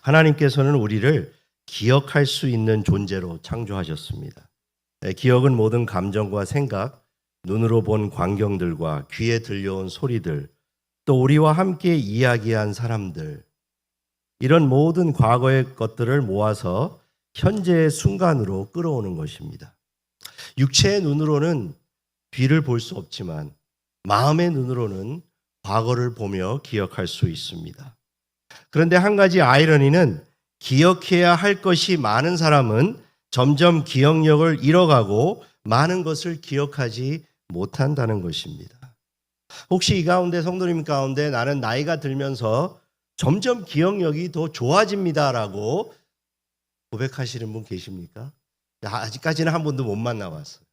하나님께서는 우리를 기억할 수 있는 존재로 창조하셨습니다. 기억은 모든 감정과 생각, 눈으로 본 광경들과 귀에 들려온 소리들, 또 우리와 함께 이야기한 사람들, 이런 모든 과거의 것들을 모아서 현재의 순간으로 끌어오는 것입니다. 육체의 눈으로는 뒤를 볼 수 없지만 마음의 눈으로는 과거를 보며 기억할 수 있습니다. 그런데 한 가지 아이러니는 기억해야 할 것이 많은 사람은 점점 기억력을 잃어가고 많은 것을 기억하지 못한다는 것입니다. 혹시 이 가운데 성도님 가운데 나는 나이가 들면서 점점 기억력이 더 좋아집니다라고 고백하시는 분 계십니까? 아직까지는 한 번도 못 만나봤어요.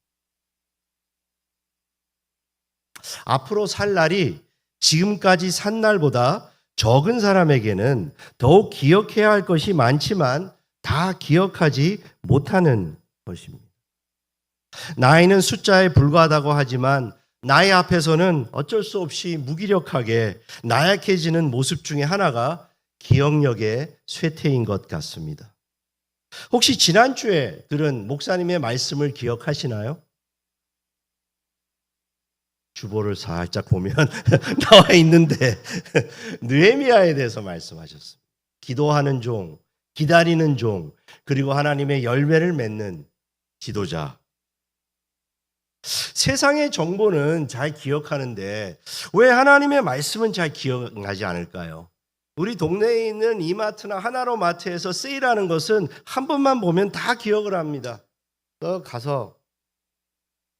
앞으로 살 날이 지금까지 산 날보다 적은 사람에게는 더욱 기억해야 할 것이 많지만 다 기억하지 못하는 것입니다. 나이는 숫자에 불과하다고 하지만 나이 앞에서는 어쩔 수 없이 무기력하게 나약해지는 모습 중에 하나가 기억력의 쇠퇴인 것 같습니다. 혹시 지난주에 들은 목사님의 말씀을 기억하시나요? 주보를 살짝 보면 나와 있는데 느헤미야에 대해서 말씀하셨습니다. 기도하는 종, 기다리는 종, 그리고 하나님의 열매를 맺는 지도자. 세상의 정보는 잘 기억하는데 왜 하나님의 말씀은 잘 기억나지 않을까요? 우리 동네에 있는 이마트나 하나로마트에서 세일하는 것은 한 번만 보면 다 기억을 합니다. 가서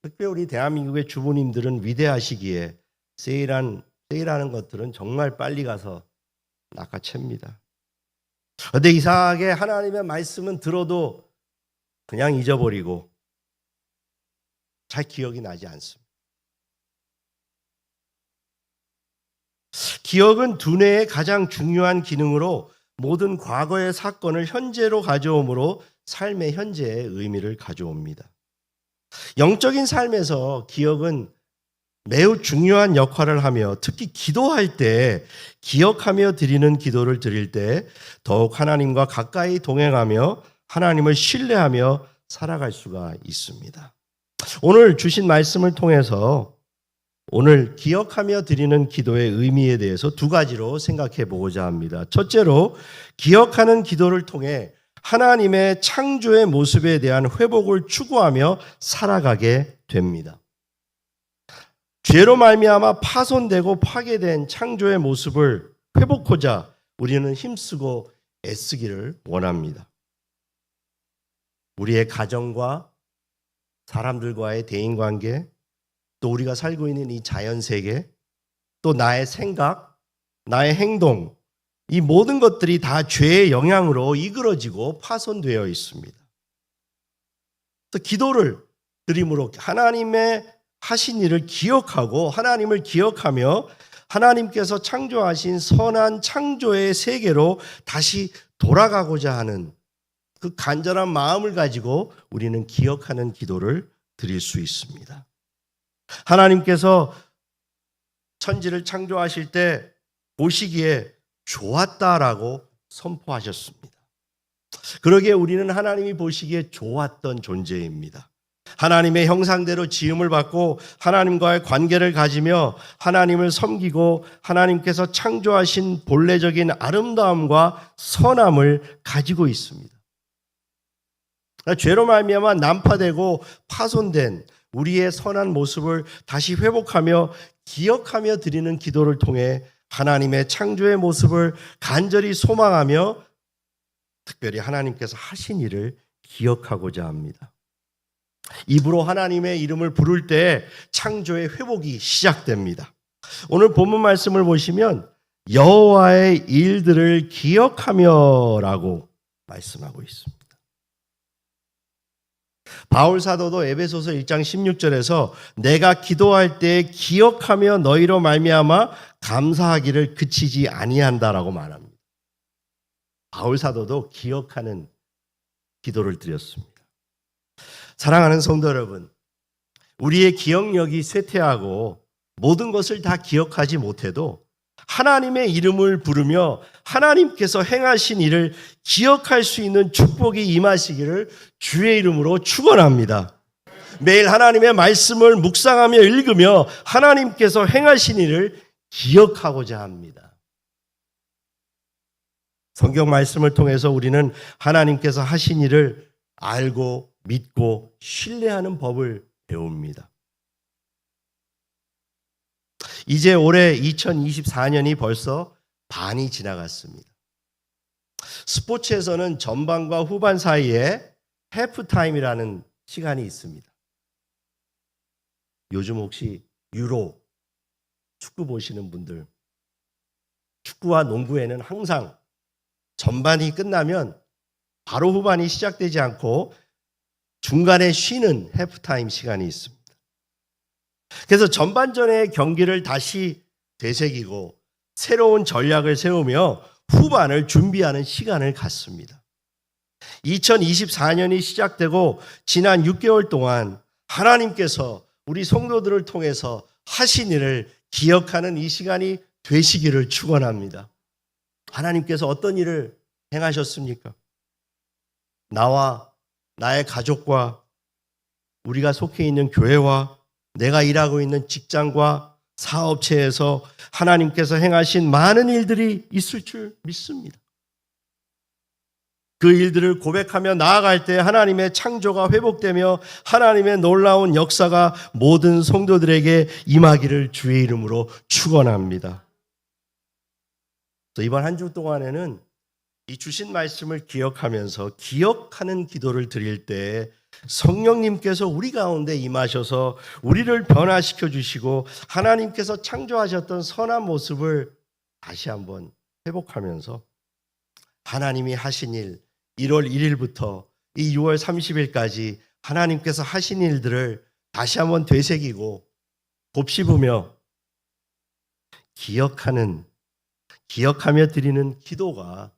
특별히 우리 대한민국의 주부님들은 위대하시기에 세일하는 것들은 정말 빨리 가서 낚아챕니다. 그런데 이상하게 하나님의 말씀은 들어도 그냥 잊어버리고 잘 기억이 나지 않습니다. 기억은 두뇌의 가장 중요한 기능으로 모든 과거의 사건을 현재로 가져오므로 삶의 현재의 의미를 가져옵니다. 영적인 삶에서 기억은 매우 중요한 역할을 하며 특히 기도할 때 기억하며 드리는 기도를 드릴 때 더욱 하나님과 가까이 동행하며 하나님을 신뢰하며 살아갈 수가 있습니다. 오늘 주신 말씀을 통해서 오늘 기억하며 드리는 기도의 의미에 대해서 두 가지로 생각해 보고자 합니다. 첫째로 기억하는 기도를 통해 하나님의 창조의 모습에 대한 회복을 추구하며 살아가게 됩니다. 죄로 말미암아 파손되고 파괴된 창조의 모습을 회복하고자 우리는 힘쓰고 애쓰기를 원합니다. 우리의 가정과 사람들과의 대인관계, 또 우리가 살고 있는 이 자연세계, 또 나의 생각, 나의 행동, 이 모든 것들이 다 죄의 영향으로 이끌어지고 파손되어 있습니다. 그래서 기도를 드림으로 하나님의 하신 일을 기억하고 하나님을 기억하며 하나님께서 창조하신 선한 창조의 세계로 다시 돌아가고자 하는 그 간절한 마음을 가지고 우리는 기억하는 기도를 드릴 수 있습니다. 하나님께서 천지를 창조하실 때 보시기에 좋았다라고 선포하셨습니다. 그러기에 우리는 하나님이 보시기에 좋았던 존재입니다. 하나님의 형상대로 지음을 받고 하나님과의 관계를 가지며 하나님을 섬기고 하나님께서 창조하신 본래적인 아름다움과 선함을 가지고 있습니다. 죄로 말미암아 난파되고 파손된 우리의 선한 모습을 다시 회복하며 기억하며 드리는 기도를 통해 하나님의 창조의 모습을 간절히 소망하며 특별히 하나님께서 하신 일을 기억하고자 합니다. 입으로 하나님의 이름을 부를 때 창조의 회복이 시작됩니다. 오늘 본문 말씀을 보시면 여호와의 일들을 기억하며라고 말씀하고 있습니다. 바울 사도도 에베소서 1장 16절에서 내가 기도할 때 기억하며 너희로 말미암아 감사하기를 그치지 아니한다라고 말합니다. 바울 사도도 기억하는 기도를 드렸습니다. 사랑하는 성도 여러분, 우리의 기억력이 쇠퇴하고 모든 것을 다 기억하지 못해도 하나님의 이름을 부르며 하나님께서 행하신 일을 기억할 수 있는 축복이 임하시기를 주의 이름으로 축원합니다. 매일 하나님의 말씀을 묵상하며 읽으며 하나님께서 행하신 일을 기억하고자 합니다. 성경 말씀을 통해서 우리는 하나님께서 하신 일을 알고 믿고 신뢰하는 법을 배웁니다. 이제 올해 2024년이 벌써 반이 지나갔습니다. 스포츠에서는 전반과 후반 사이에 해프타임이라는 시간이 있습니다. 요즘 혹시 유로 축구 보시는 분들, 축구와 농구에는 항상 전반이 끝나면 바로 후반이 시작되지 않고 중간에 쉬는 해프타임 시간이 있습니다. 그래서 전반전의 경기를 다시 되새기고 새로운 전략을 세우며 후반을 준비하는 시간을 갖습니다. 2024년이 시작되고 지난 6개월 동안 하나님께서 우리 성도들을 통해서 하신 일을 기억하는 이 시간이 되시기를 축원합니다. 하나님께서 어떤 일을 행하셨습니까? 나와 나의 가족과 우리가 속해 있는 교회와 내가 일하고 있는 직장과 사업체에서 하나님께서 행하신 많은 일들이 있을 줄 믿습니다. 그 일들을 고백하며 나아갈 때 하나님의 창조가 회복되며 하나님의 놀라운 역사가 모든 성도들에게 임하기를 주의 이름으로 축원합니다. 이번 한 주 동안에는 이 주신 말씀을 기억하면서 기억하는 기도를 드릴 때 성령님께서 우리 가운데 임하셔서 우리를 변화시켜 주시고 하나님께서 창조하셨던 선한 모습을 다시 한번 회복하면서 하나님이 하신 일 1월 1일부터 이 6월 30일까지 하나님께서 하신 일들을 다시 한번 되새기고 곱씹으며 기억하며 드리는 기도가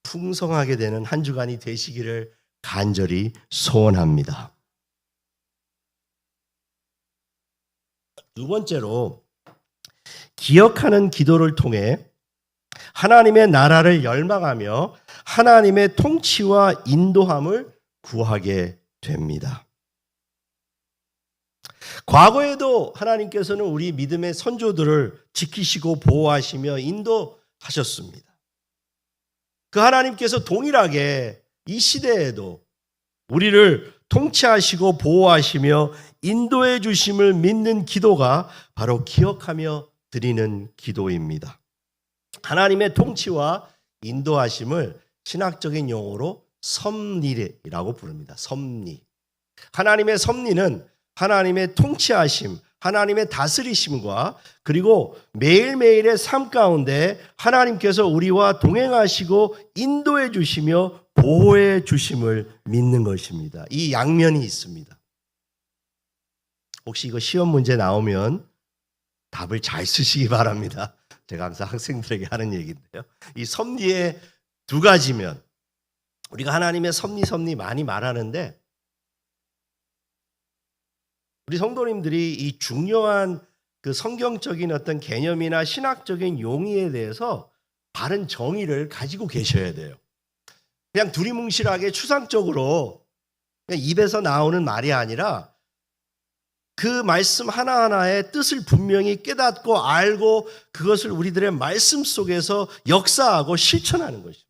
풍성하게 되는 한 주간이 되시기를 간절히 소원합니다. 두 번째로 기억하는 기도를 통해 하나님의 나라를 열망하며 하나님의 통치와 인도함을 구하게 됩니다. 과거에도 하나님께서는 우리 믿음의 선조들을 지키시고 보호하시며 인도하셨습니다. 그 하나님께서 동일하게 이 시대에도 우리를 통치하시고 보호하시며 인도해 주심을 믿는 기도가 바로 기억하며 드리는 기도입니다. 하나님의 통치와 인도하심을 신학적인 용어로 섭리라고 부릅니다. 섭리. 하나님의 섭리는 하나님의 통치하심, 하나님의 다스리심과 그리고 매일매일의 삶 가운데 하나님께서 우리와 동행하시고 인도해 주시며 보호해 주심을 믿는 것입니다. 이 양면이 있습니다. 혹시 이거 시험 문제 나오면 답을 잘 쓰시기 바랍니다. 제가 항상 학생들에게 하는 얘기인데요. 이 섭리의 두 가지면 우리가 하나님의 섭리 많이 말하는데 우리 성도님들이 이 중요한 그 성경적인 어떤 개념이나 신학적인 용의에 대해서 바른 정의를 가지고 계셔야 돼요. 그냥 두리뭉실하게 추상적으로 그냥 입에서 나오는 말이 아니라 그 말씀 하나하나의 뜻을 분명히 깨닫고 알고 그것을 우리들의 말씀 속에서 역사하고 실천하는 것입니다.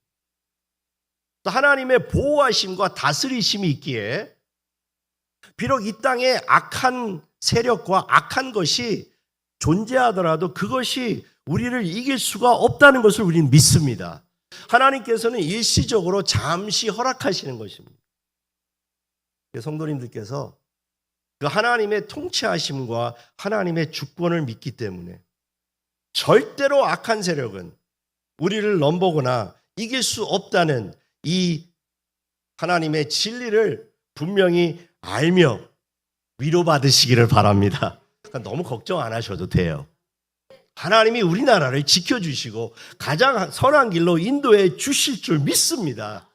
또 하나님의 보호하심과 다스리심이 있기에 비록 이 땅에 악한 세력과 악한 것이 존재하더라도 그것이 우리를 이길 수가 없다는 것을 우리는 믿습니다. 하나님께서는 일시적으로 잠시 허락하시는 것입니다. 성도님들께서 그 하나님의 통치하심과 하나님의 주권을 믿기 때문에 절대로 악한 세력은 우리를 넘보거나 이길 수 없다는 이 하나님의 진리를 분명히 알며 위로받으시기를 바랍니다. 그러니까 너무 걱정 안 하셔도 돼요. 하나님이 우리나라를 지켜주시고 가장 선한 길로 인도해 주실 줄 믿습니다.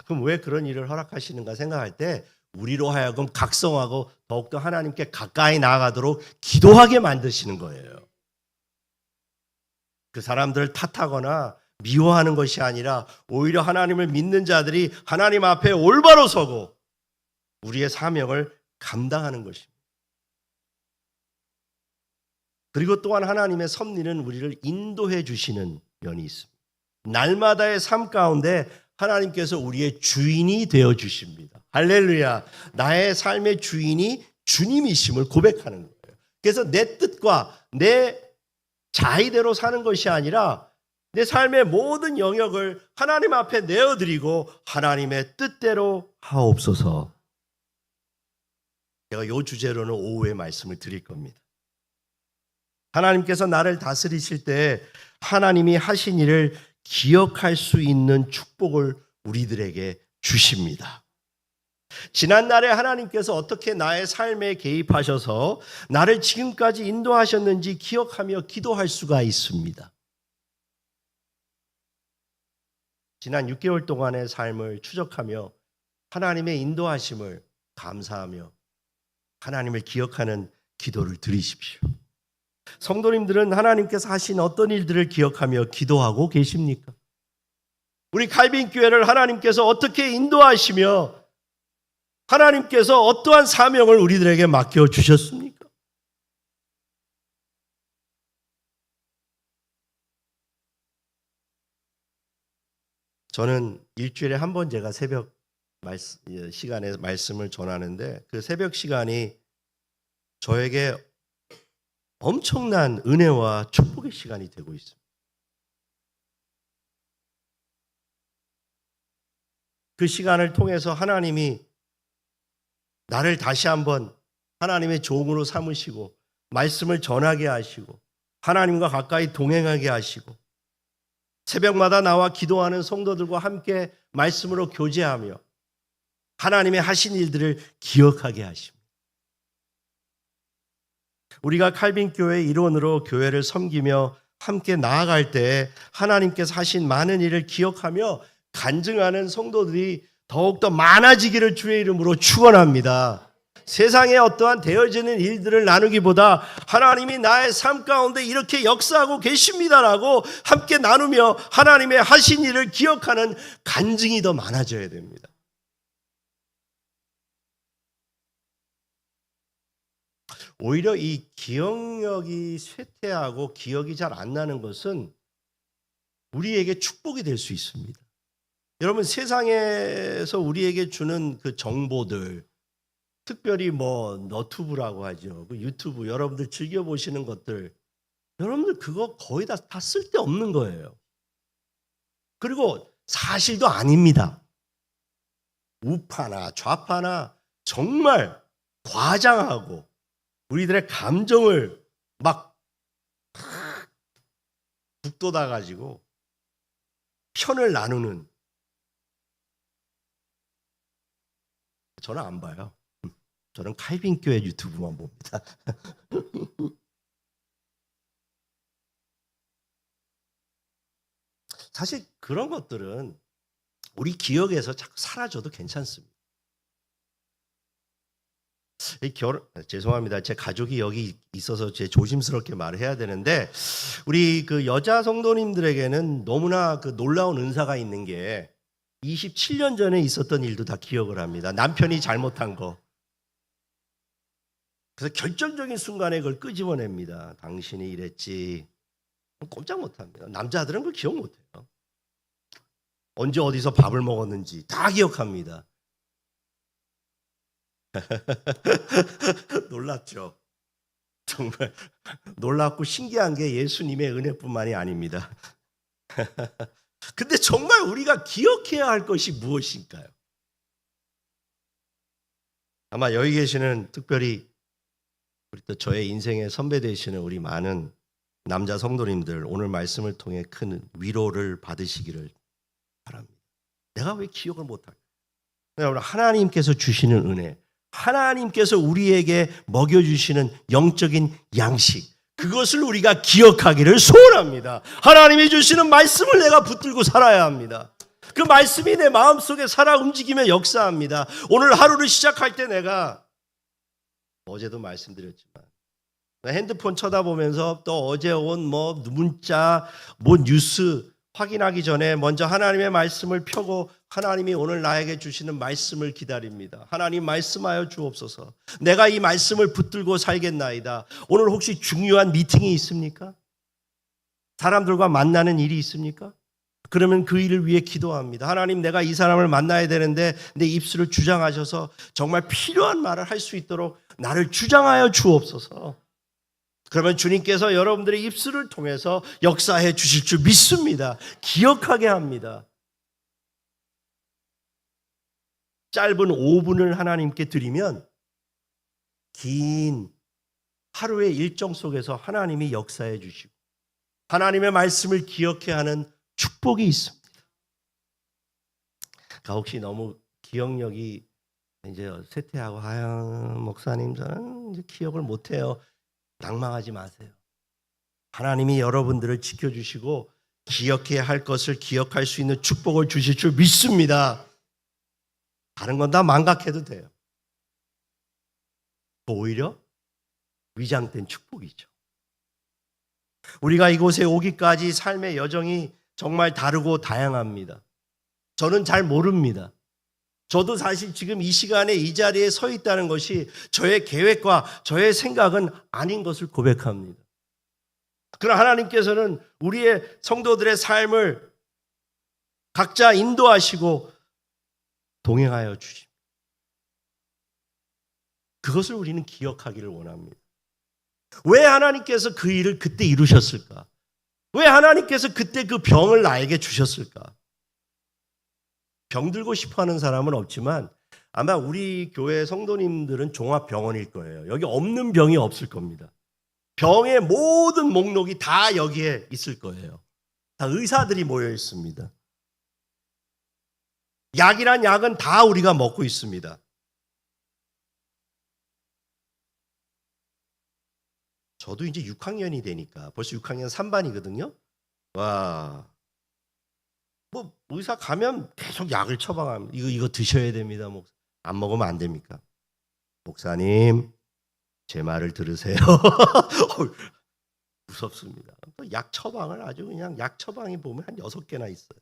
그럼 왜 그런 일을 허락하시는가 생각할 때 우리로 하여금 각성하고 더욱더 하나님께 가까이 나아가도록 기도하게 만드시는 거예요. 그 사람들을 탓하거나 미워하는 것이 아니라 오히려 하나님을 믿는 자들이 하나님 앞에 올바로 서고 우리의 사명을 감당하는 것입니다. 그리고 또한 하나님의 섭리는 우리를 인도해 주시는 면이 있습니다. 날마다의 삶 가운데 하나님께서 우리의 주인이 되어 주십니다. 할렐루야. 나의 삶의 주인이 주님이심을 고백하는 거예요. 그래서 내 뜻과 내 자의대로 사는 것이 아니라 내 삶의 모든 영역을 하나님 앞에 내어드리고 하나님의 뜻대로 하옵소서. 제가 이 주제로는 오후에 말씀을 드릴 겁니다. 하나님께서 나를 다스리실 때 하나님이 하신 일을 기억할 수 있는 축복을 우리들에게 주십니다. 지난날에 하나님께서 어떻게 나의 삶에 개입하셔서 나를 지금까지 인도하셨는지 기억하며 기도할 수가 있습니다. 지난 6개월 동안의 삶을 추적하며 하나님의 인도하심을 감사하며 하나님을 기억하는 기도를 드리십시오. 성도님들은 하나님께서 하신 어떤 일들을 기억하며 기도하고 계십니까? 우리 칼빈교회를 하나님께서 어떻게 인도하시며 하나님께서 어떠한 사명을 우리들에게 맡겨주셨습니까? 저는 일주일에 한 번 제가 새벽 시간에 말씀을 전하는데 그 새벽 시간이 저에게 엄청난 은혜와 축복의 시간이 되고 있습니다. 그 시간을 통해서 하나님이 나를 다시 한번 하나님의 종으로 삼으시고 말씀을 전하게 하시고 하나님과 가까이 동행하게 하시고 새벽마다 나와 기도하는 성도들과 함께 말씀으로 교제하며 하나님의 하신 일들을 기억하게 하십니다. 우리가 칼빈교회의 일원으로 교회를 섬기며 함께 나아갈 때 하나님께서 하신 많은 일을 기억하며 간증하는 성도들이 더욱더 많아지기를 주의 이름으로 축원합니다. 세상에 어떠한 되어지는 일들을 나누기보다 하나님이 나의 삶 가운데 이렇게 역사하고 계십니다라고 함께 나누며 하나님의 하신 일을 기억하는 간증이 더 많아져야 됩니다. 오히려 이 기억력이 쇠퇴하고 기억이 잘 안 나는 것은 우리에게 축복이 될 수 있습니다. 여러분, 세상에서 우리에게 주는 그 정보들, 특별히 뭐 너튜브라고 하죠. 그 유튜브 여러분들 즐겨보시는 것들, 여러분들 그거 거의 다 쓸데없는 거예요. 그리고 사실도 아닙니다. 우파나 좌파나 정말 과장하고 우리들의 감정을 막 북돋아가지고 편을 나누는, 저는 안 봐요. 저는 칼빈교회 유튜브만 봅니다. 사실 그런 것들은 우리 기억에서 자꾸 사라져도 괜찮습니다. 죄송합니다. 제 가족이 여기 있어서 제 조심스럽게 말을 해야 되는데, 우리 그 여자 성도님들에게는 너무나 그 놀라운 은사가 있는 게 27년 전에 있었던 일도 다 기억을 합니다. 남편이 잘못한 거. 그래서 결정적인 순간에 그걸 끄집어냅니다. 당신이 이랬지. 꼼짝 못합니다. 남자들은 그걸 기억 못해요. 언제 어디서 밥을 먹었는지 다 기억합니다. 놀랍죠. 정말 놀랍고 신기한 게 예수님의 은혜뿐만이 아닙니다. 근데 정말 우리가 기억해야 할 것이 무엇일까요? 아마 여기 계시는, 특별히 우리 또 저의 인생의 선배 되시는 우리 많은 남자 성도님들, 오늘 말씀을 통해 큰 위로를 받으시기를 바랍니다. 내가 왜 기억을 못할까? 여러분, 하나님께서 주시는 은혜, 하나님께서 우리에게 먹여주시는 영적인 양식, 그것을 우리가 기억하기를 소원합니다. 하나님이 주시는 말씀을 내가 붙들고 살아야 합니다. 그 말씀이 내 마음속에 살아 움직이며 역사합니다. 오늘 하루를 시작할 때 내가 어제도 말씀드렸지만 핸드폰 쳐다보면서 또 어제 온 문자, 뉴스 확인하기 전에 먼저 하나님의 말씀을 펴고 하나님이 오늘 나에게 주시는 말씀을 기다립니다. 하나님 말씀하여 주옵소서. 내가 이 말씀을 붙들고 살겠나이다. 오늘 혹시 중요한 미팅이 있습니까? 사람들과 만나는 일이 있습니까? 그러면 그 일을 위해 기도합니다. 하나님, 내가 이 사람을 만나야 되는데 내 입술을 주장하셔서 정말 필요한 말을 할 수 있도록 나를 주장하여 주옵소서. 그러면 주님께서 여러분들의 입술을 통해서 역사해 주실 줄 믿습니다. 기억하게 합니다. 짧은 5분을 하나님께 드리면 긴 하루의 일정 속에서 하나님이 역사해 주시고 하나님의 말씀을 기억해야 하는 축복이 있습니다. 그러니까 혹시 너무 기억력이 이제 쇠퇴하고 목사님 저는 이제 기억을 못해요. 낭망하지 마세요. 하나님이 여러분들을 지켜주시고 기억해야 할 것을 기억할 수 있는 축복을 주실 줄 믿습니다. 다른 건 다 망각해도 돼요. 오히려 위장된 축복이죠. 우리가 이곳에 오기까지 삶의 여정이 정말 다르고 다양합니다. 저는 잘 모릅니다. 저도 사실 지금 이 시간에 이 자리에 서 있다는 것이 저의 계획과 저의 생각은 아닌 것을 고백합니다. 그러나 하나님께서는 우리의 성도들의 삶을 각자 인도하시고 동행하여 주십니다. 그것을 우리는 기억하기를 원합니다. 왜 하나님께서 그 일을 그때 이루셨을까? 왜 하나님께서 그때 그 병을 나에게 주셨을까? 병들고 싶어하는 사람은 없지만 아마 우리 교회 성도님들은 종합병원일 거예요. 여기 없는 병이 없을 겁니다. 병의 모든 목록이 다 여기에 있을 거예요. 다 의사들이 모여 있습니다. 약이란 약은 다 우리가 먹고 있습니다. 저도 이제 6학년이 되니까 벌써 6학년 3반이거든요. 와, 의사 가면 계속 약을 처방합니다. 이거 드셔야 됩니다. 안 먹으면 안 됩니까? 목사님, 제 말을 들으세요. 무섭습니다. 약 처방을 아주 그냥 약 처방이 보면 한 6개나 있어요.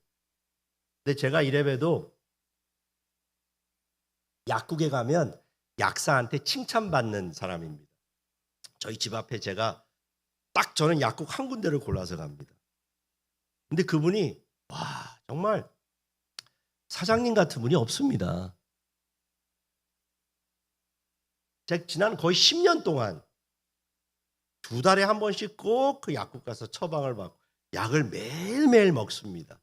근데 제가 이래봬도 약국에 가면 약사한테 칭찬받는 사람입니다. 저희 집 앞에 제가 딱 저는 약국 한 군데를 골라서 갑니다. 근데 그분이 정말 사장님 같은 분이 없습니다. 제가 지난 거의 10년 동안 2달에 한 번씩 꼭 그 약국 가서 처방을 받고 약을 매일매일 먹습니다.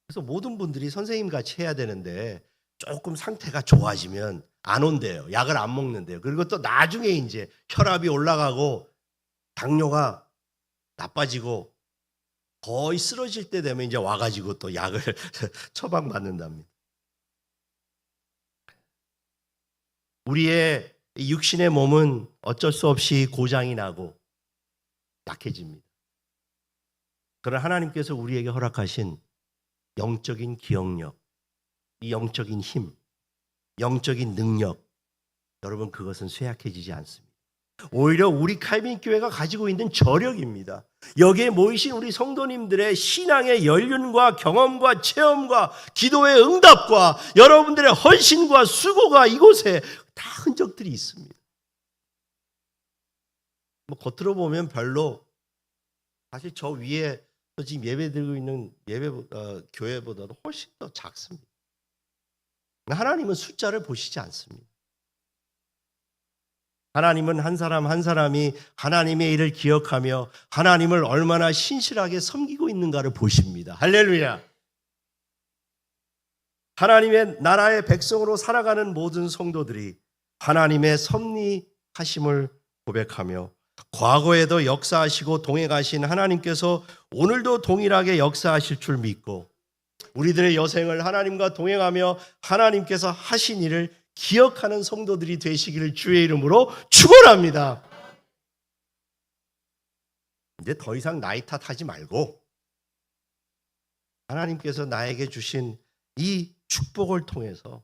그래서 모든 분들이 선생님 같이 해야 되는데 조금 상태가 좋아지면 안 온대요. 약을 안 먹는데요. 그리고 또 나중에 이제 혈압이 올라가고 당뇨가 나빠지고 거의 쓰러질 때 되면 이제 와가지고 또 약을 처방받는답니다. 우리의 육신의 몸은 어쩔 수 없이 고장이 나고 약해집니다. 그러나 하나님께서 우리에게 허락하신 영적인 기억력, 이 영적인 힘, 영적인 능력, 여러분 그것은 쇠약해지지 않습니다. 오히려 우리 칼빈 교회가 가지고 있는 저력입니다. 여기에 모이신 우리 성도님들의 신앙의 연륜과 경험과 체험과 기도의 응답과 여러분들의 헌신과 수고가 이곳에 다 흔적들이 있습니다. 겉으로 보면 별로 사실 저 위에 지금 예배 드리고 있는 교회보다도 훨씬 더 작습니다. 하나님은 숫자를 보시지 않습니다. 하나님은 한 사람 한 사람이 하나님의 일을 기억하며 하나님을 얼마나 신실하게 섬기고 있는가를 보십니다. 할렐루야. 하나님의 나라의 백성으로 살아가는 모든 성도들이 하나님의 섭리하심을 고백하며 과거에도 역사하시고 동행하신 하나님께서 오늘도 동일하게 역사하실 줄 믿고 우리들의 여생을 하나님과 동행하며 하나님께서 하신 일을 기억하는 성도들이 되시기를 주의 이름으로 축원합니다. 이제 더 이상 나이 탓하지 말고 하나님께서 나에게 주신 이 축복을 통해서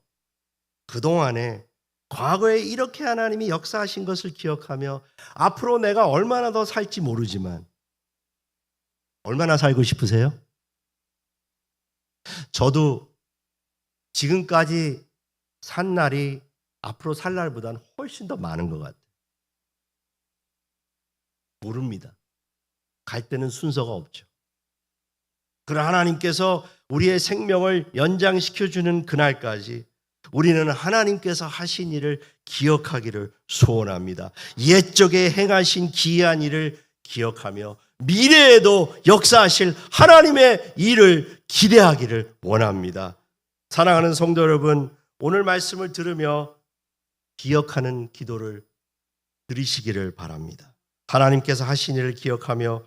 그동안에 과거에 이렇게 하나님이 역사하신 것을 기억하며 앞으로 내가 얼마나 더 살지 모르지만 얼마나 살고 싶으세요? 저도 지금까지 산 날이 앞으로 살 날보다는 훨씬 더 많은 것 같아요. 모릅니다. 갈 때는 순서가 없죠. 그러나 하나님께서 우리의 생명을 연장시켜주는 그날까지 우리는 하나님께서 하신 일을 기억하기를 소원합니다. 옛적에 행하신 기이한 일을 기억하며 미래에도 역사하실 하나님의 일을 기대하기를 원합니다. 사랑하는 성도 여러분, 오늘 말씀을 들으며 기억하는 기도를 드리시기를 바랍니다. 하나님께서 하신 일을 기억하며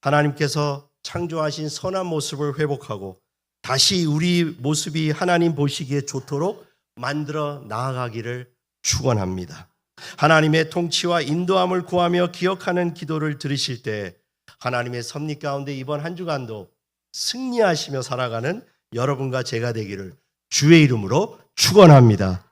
하나님께서 창조하신 선한 모습을 회복하고 다시 우리 모습이 하나님 보시기에 좋도록 만들어 나아가기를 축원합니다. 하나님의 통치와 인도함을 구하며 기억하는 기도를 들으실 때 하나님의 섭리 가운데 이번 한 주간도 승리하시며 살아가는 여러분과 제가 되기를 주의 이름으로 축원합니다.